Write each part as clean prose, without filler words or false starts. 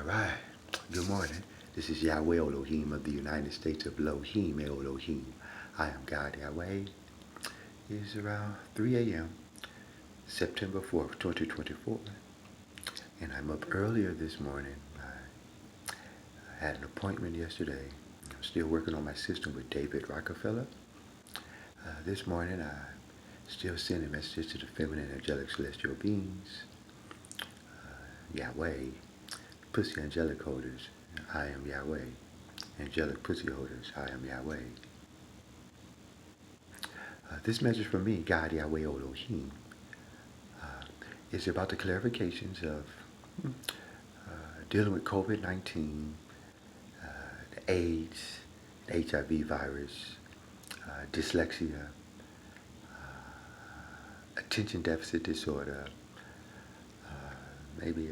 All right. Good morning. This is Yahweh Elohim of the United States of Elohim Elohim. I am God Yahweh. It is around 3 a.m. September 4th, 2024. And I'm up earlier this morning. I had an appointment yesterday. I'm still working on my system with David Rockefeller. This morning I still sending messages to the feminine angelic celestial beings. Yahweh, pussy angelic holders, I am Yahweh. Angelic pussy holders, I am Yahweh. This message from me, God Yahweh Elohim, is about the clarifications of dealing with COVID-19, the AIDS, the HIV virus, dyslexia, attention deficit disorder, maybe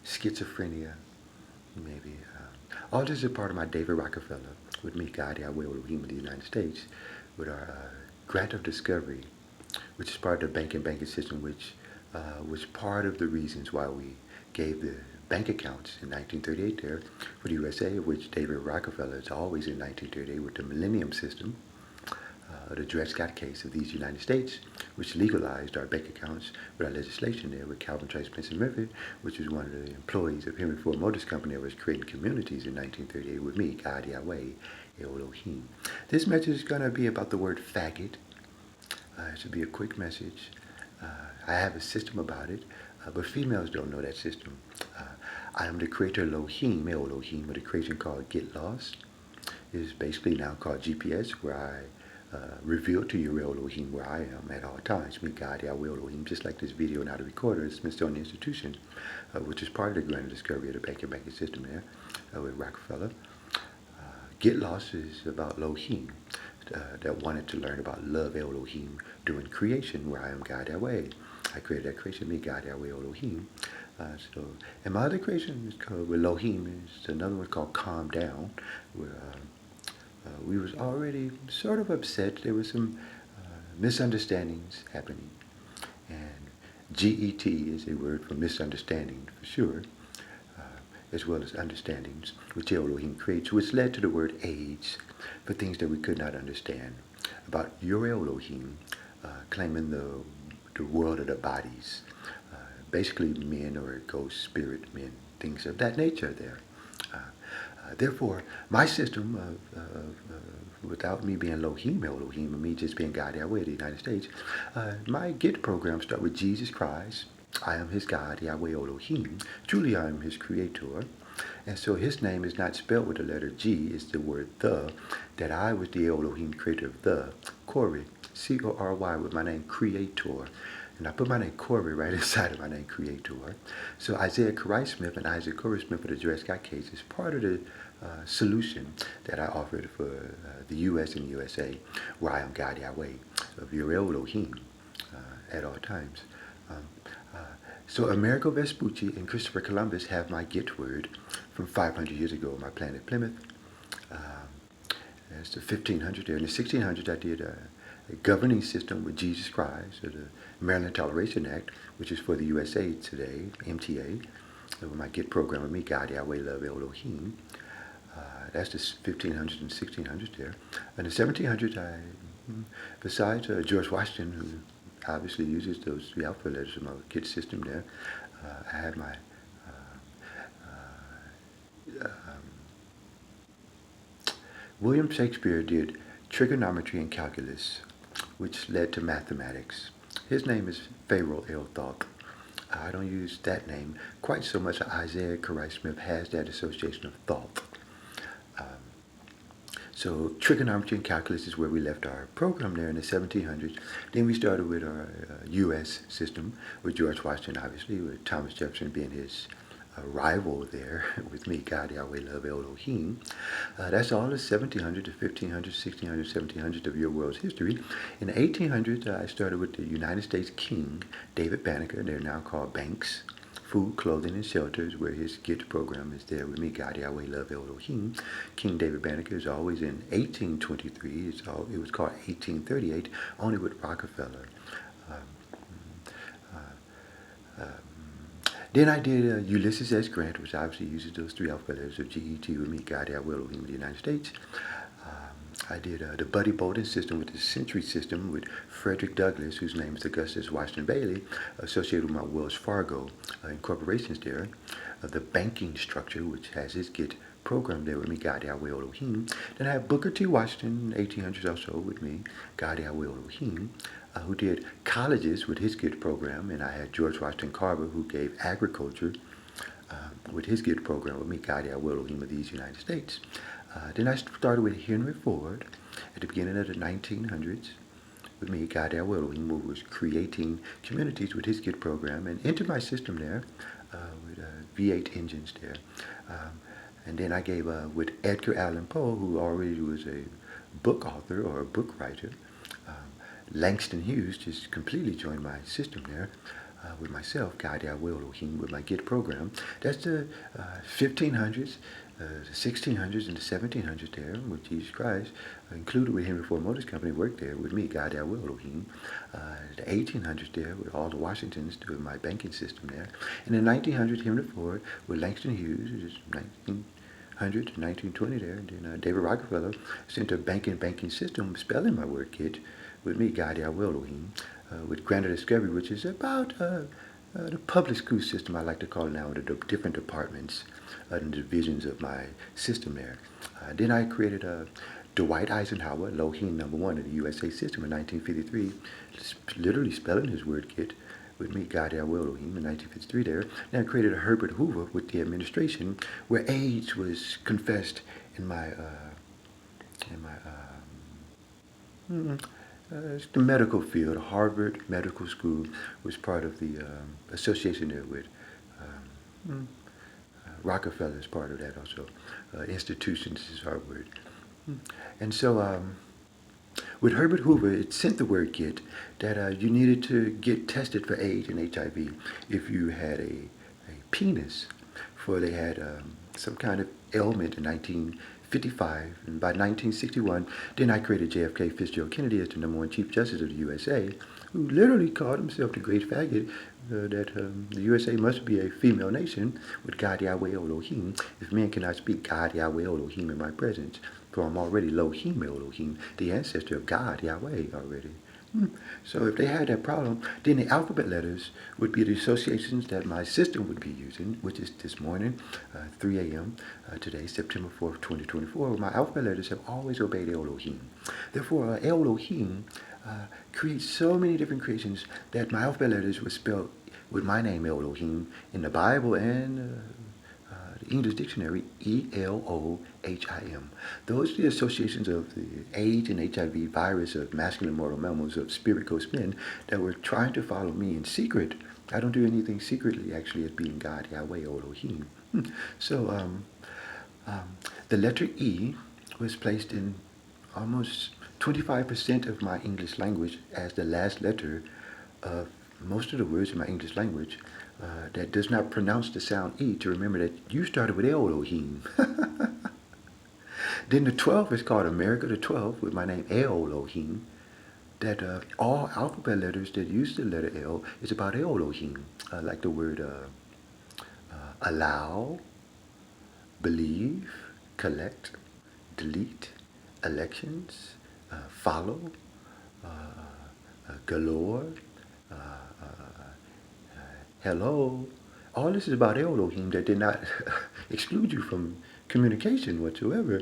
schizophrenia, maybe. All this is a part of my David Rockefeller with me, God Yahweh Elohim of the United States, with our grant of discovery, which is part of the banking system, which was part of the reasons why we gave the bank accounts in 1938 there for the USA, which David Rockefeller is always in 1938 with the Millennium System, the Dred Scott case of these United States, which legalized our bank accounts with our legislation there with Calvin Trice Benson Murphy, which was one of the employees of Henry Ford Motors Company that was creating communities in 1938 with me, God Yahweh Elohim. This message is going to be about the word faggot. It should be a quick message. I have a system about it, but females don't know that system. I am the creator Elohim of the creation called Get Lost. It is basically now called GPS, where I reveal to you Elohim where I am at all times. Me, God, Yahweh Elohim, just like this video now the recorder is Smithsonian Institution, which is part of the grand discovery of the banking system there with Rockefeller. Get Lost is about Elohim that wanted to learn about love Elohim during creation, where I am God Yahweh. I created that creation, me, God Yahweh Elohim. And my other creation is called Elohim. Is another one called Calm Down, where we was already sort of upset. There was some misunderstandings happening. And GET is a word for misunderstanding, for sure, as well as understandings, which Elohim creates, which led to the word AIDS, for things that we could not understand. About your Elohim claiming the world of the bodies, basically men or ghost spirit men, things of that nature there. Therefore, my system without me being Elohim, and me just being God Yahweh of the United States, my GET program start with Jesus Christ. I am his God, Yahweh Elohim. Truly, I am his creator. And so his name is not spelled with the letter G, it's the word the, that I was the Elohim creator of the, Corey, C-O-R-Y, with my name creator. And I put my name Corey right inside of my name creator. So Isaiah Corey Smith and Isaac Corey Smith of the Dred Scott case is part of the solution that I offered for the U.S. and USA, where I am God Yahweh of your Elohim at all times. So Amerigo Vespucci and Christopher Columbus have my GET word from 500 years ago on my planet Plymouth. That's the 1500 there. In the 1600s, I did a governing system with Jesus Christ, or the Maryland Toleration Act, which is for the USA today, MTA, with my GET program with me, God Yahweh Love Elohim. That's the 1500s and 1600s there. In the 1700s, besides George Washington, who obviously uses those three alphabet letters in my GET system there, I have my William Shakespeare did trigonometry and calculus, which led to mathematics. His name is Pharaoh L. Thoth. I don't use that name quite so much. Isaiah Corey Smith has that association of Thoth. So trigonometry and calculus is where we left our program there in the 1700s. Then we started with our U.S. system with George Washington, obviously, with Thomas Jefferson being his rival there with me, God Yahweh Love Elohim. That's all the 1700s, the 1500s, 1600s, 1700s of your world's history. In the 1800s, I started with the United States King, David Banneker. They're now called banks. Food, clothing, and shelters, where his GET program is there with me, God Yahweh Love Elohim. King David Banneker is always in 1823. It was called 1838, only with Rockefeller. Then I did Ulysses S. Grant, which obviously uses those three alphabet letters of GET with me, God, Yahweh, Elohim of the United States. I did the Buddy Bolden system with the Century system with Frederick Douglass, whose name is Augustus Washington Bailey, associated with my Wells Fargo incorporations there. The banking structure, which has its Git program there with me, God, Yahweh, Elohim. Then I have Booker T. Washington, 1800s or so, with me, God, Yahweh, Elohim, who did colleges with his Git program. And I had George Washington Carver, who gave agriculture with his Git program with me, God, Yahweh, Elohim of these United States. Then I started with Henry Ford at the beginning of the 1900s with me, God, Yahweh, Elohim, who was creating communities with his Git program, and entered my system there with V8 engines there. And then I gave with Edgar Allan Poe, who already was a book author or a book writer. Langston Hughes just completely joined my system there with myself, God, Yahweh, Elohim, with my Git program. That's the 1500s, the 1600s, and the 1700s there with Jesus Christ, included with Henry Ford Motors Company, worked there with me, God, Yahweh, Elohim. The 1800s there with all the Washingtons doing my banking system there. In the 1900s, Henry Ford with Langston Hughes, which is 1900 to 1920 there. And then David Rockefeller sent a banking system, spelling my word Git, with me, God, Yahweh, Elohim, with Grand Discovery, which is about the public school system, I like to call it now, the different departments and divisions of my system there. Then I created Dwight Eisenhower, Elohim #1 of the USA system in 1953, literally spelling his word Git with me, God, Yahweh, Elohim, in 1953 there. Then I created a Herbert Hoover with the administration, where AIDS was confessed in my the medical field. Harvard Medical School was part of the association there with Rockefeller is part of that also. Institutions is our word. And so with Herbert Hoover, it sent the word Git that you needed to get tested for AIDS and HIV if you had a penis, for they had some kind of ailment in 1955, and by 1961, then I created JFK Fitzgerald Kennedy as the #1 Chief Justice of the USA, who literally called himself the Great Faggot, that the USA must be a female nation with God, Yahweh, Elohim, if men cannot speak God, Yahweh, Elohim in my presence, for I'm already Elohim, Elohim, the ancestor of God, Yahweh already. So if they had that problem, then the alphabet letters would be the associations that my system would be using, which is this morning, 3 a.m. Today, September 4th, 2024. My alphabet letters have always obeyed Elohim. Therefore, Elohim creates so many different creations that my alphabet letters were spelled with my name, Elohim, in the Bible and the English dictionary, Elohim. Those are the associations of the AIDS and HIV virus of masculine mortal mammals of spirit ghost men that were trying to follow me in secret. I don't do anything secretly, actually, as being God, Yahweh, Elohim. So the letter E was placed in almost 25% of my English language as the last letter of most of the words in my English language that does not pronounce the sound E, to remember that you started with Elohim. Then the 12 is called America the 12 with my name Elohim, that all alphabet letters that use the letter L is about Elohim, like the word allow, believe, collect, delete, elections, follow, galore, hello. All this is about Elohim that did not exclude you from communication whatsoever.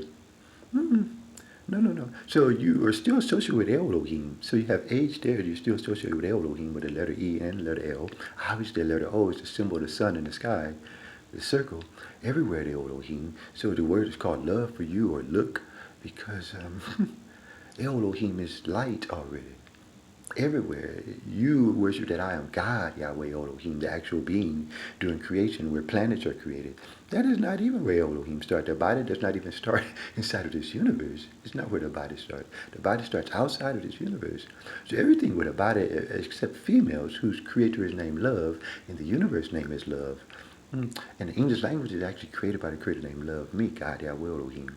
No. So you are still associated with Elohim. So you have H there, you're still associated with Elohim with the letter E and the letter L. Obviously the letter O is the symbol of the sun in the sky, the circle. Everywhere the Elohim. So the word is called love for you, or look, because Elohim is light already. Everywhere. You worship that I am God, Yahweh, Elohim, the actual being during creation where planets are created. That is not even where Elohim starts. The body does not even start inside of this universe. It's not where the body starts. The body starts outside of this universe. So everything with a body, except females, whose creator is named Love, and the universe name is Love. And the English language is actually created by the creator named Love, me, God, Yahweh, Elohim.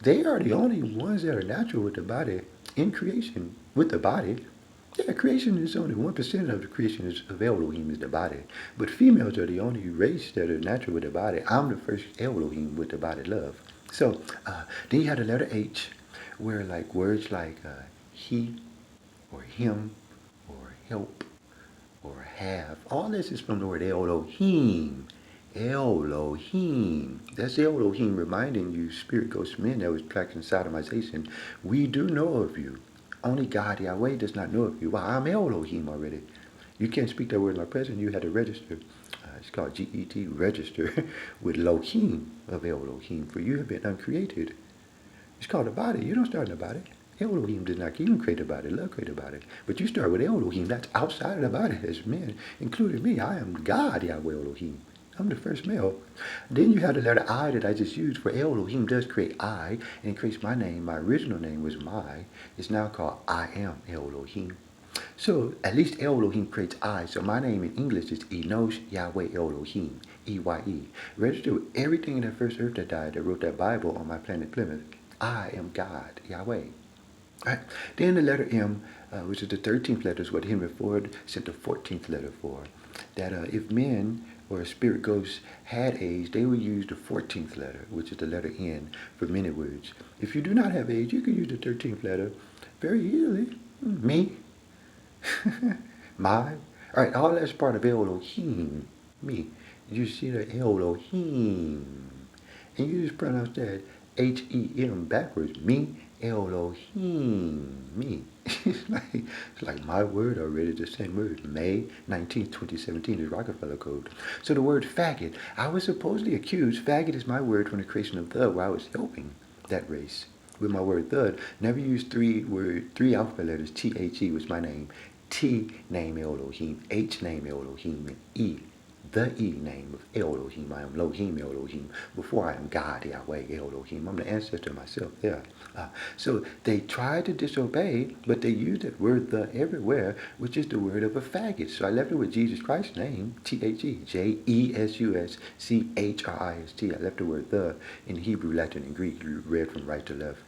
They are the only ones that are natural with the body in creation, with the body. Yeah, creation is only 1% of the creation of Elohim is the body. But females are the only race that are natural with the body. I'm the first Elohim with the body love. So then you have the letter H, where like words like he or him or help or have, all this is from the word Elohim. Elohim. That's Elohim reminding you, spirit ghost men that was practicing sodomization. We do know of you. Only God Yahweh does not know of you. Well, I'm Elohim already. You can't speak that word in my presence. You had to register. It's called GET, register with Lohim of Elohim. For you have been uncreated. It's called a body. You don't start in the body. Elohim did not even create a body. Love created a body. But you start with Elohim. That's outside of the body as men, including me. I am God, Yahweh Elohim. I'm the first male. Then you have the letter I that I just used for Elohim does create I, and it creates my name. My original name was Mai. It's now called I am Elohim. So at least Elohim creates I. So my name in English is Enosh Yahweh Elohim, EYE. Registered with everything in that first earth that died that wrote that Bible on my planet Plymouth. I am God, Yahweh. Right. Then the letter M, which is the 13th letter, is what Henry Ford sent the 14th letter for. That if men or spirit ghosts had age, they would use the 14th letter, which is the letter N, for many words. If you do not have age, you can use the 13th letter very easily. Me, my. All right, all that's part of Elohim. Me. You see the Elohim. And you just pronounce that H-E-M backwards. Me, Elohim. Me. it's like my word already, the same word. May 19th, 2017 is Rockefeller Code. So the word faggot, I was supposedly accused. Faggot is my word from the creation of the, where I was helping that race. With my word thud, never use three alphabet letters. T-H-E was my name. T name Elohim, H name Elohim, and E, the E name of Elohim. I am Lohim Elohim. Before I am God Yahweh Elohim. I'm the ancestor myself. Yeah. So they tried to disobey, but they used that word the everywhere, which is the word of a faggot. So I left it with Jesus Christ's name, T-H-E, J-E-S-U-S-C-H-R-I-S-T. I left the word the in Hebrew, Latin, and Greek, read from right to left.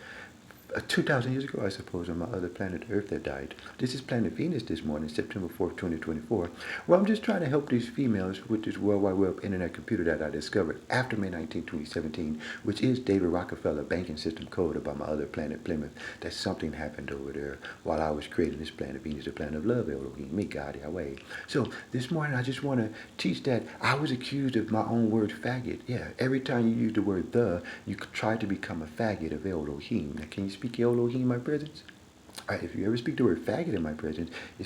2,000 years ago, I suppose, on my other planet Earth that died. This is planet Venus this morning, September 4th, 2024. Well, I'm just trying to help these females with this World Wide Web internet computer that I discovered after May 19, 2017, which is David Rockefeller banking system code about my other planet Plymouth, that something happened over there while I was creating this planet Venus, the planet of love, Elohim, me, God, Yahweh. So this morning, I just want to teach that I was accused of my own word faggot. Yeah, every time you use the word the, you try to become a faggot of Elohim. Now, can you speak Elohim in my presence? All right, if you ever speak the word faggot in my presence, it's